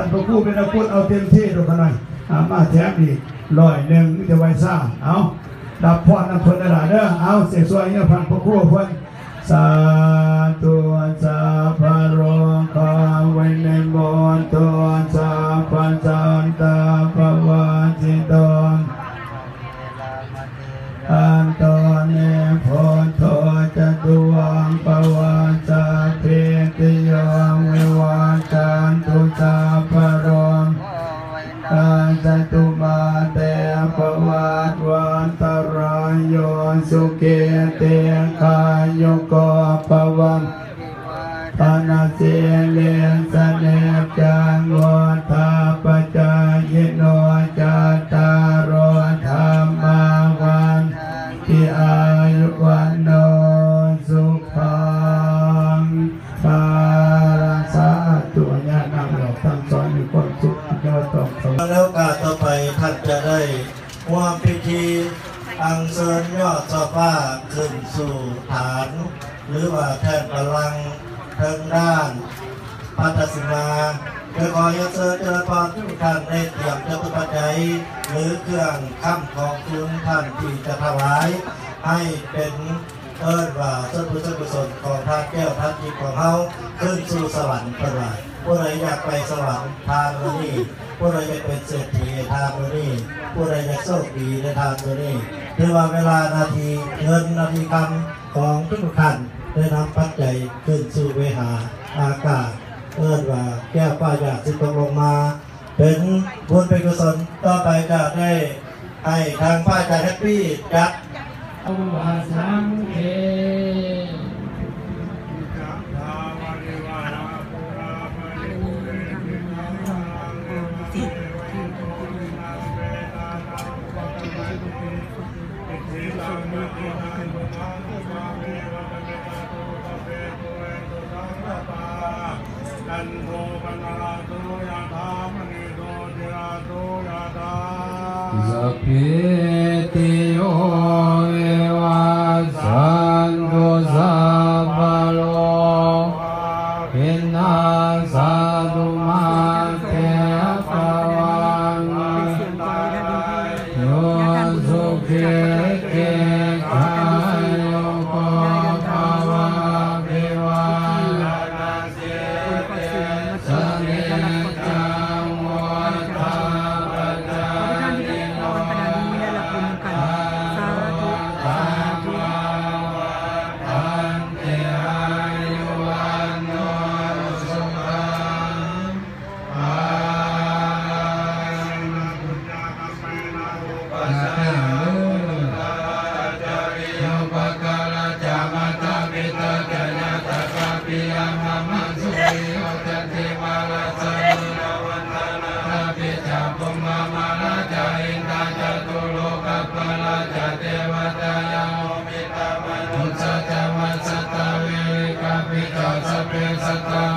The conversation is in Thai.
านพระครูเป็นอาวุธเอาเต็มที่ดูกันหน่อยมาแถมอีก100จะไว้ซ่าเอาดับพรนำเพิ่นได้เด้อเอาเสียสวยเนี่ยพันพระครูเพิ่นสาธุสัพพะโรคาไว้ในมนต์ตัวสัพพะสันตาภวะจิตตังอันตเนโพโทจะตุวังปวัสสะเพติโยวิวัชชันตุสัพพะโรอาจตุมาเตภวัตวันตรายโยสุเกเตคายโยโกภวังปนาเสเลสเนจังวัฏาปจายโนจัตตารธรรมาวันที่อายุวันโนสุขังปาราสาตัวญาณนำเราตั้งสอนมีความสุขยอดต่อแล้วการต่อไปท่านจะได้ร่วมพิธีอัญเชิญยอดฟ้าขึ้นสู่ฐานหรือว่าแท่นบัลลังก์ทางด้านพัทสิมาโดยขอเชิญเจริญพรทุกท่านในเตรียมจตุปัจจัยหรือเครื่องค้ำของคุณท่านที่จะถวายให้เป็นว่าส่วนกุศลของท่านแก้วท่านจิตของเขาขึ้นสู่สวรรค์เพิ่นว่าผู้ใดอยากไปสวรรค์ทางนี้ผู้ใดอยากเป็นเศรษฐีทางนี้ผู้ใดอยากโชคดีในทางนี้ถือว่าเวลานาทีเงินนาทีคำของทุกท่านได้นำปัจจัยขึ้นสู่เวหาอากาศว่าแก้วฟ้าอยากสิตกลงมาเป็นบุญเป็นกุศลต่อไปจะได้ให้ทางฟ้าจะแฮปปี้จัดวาสังเกอันโทปนาโตยะธามณิโตจิราโตยะธาสัพพิติโยวิวัชชันตุสัพพะโรหินาสาธุมาเตภวังโยสุเขเกขายโยโกภวะภิวาสัตตา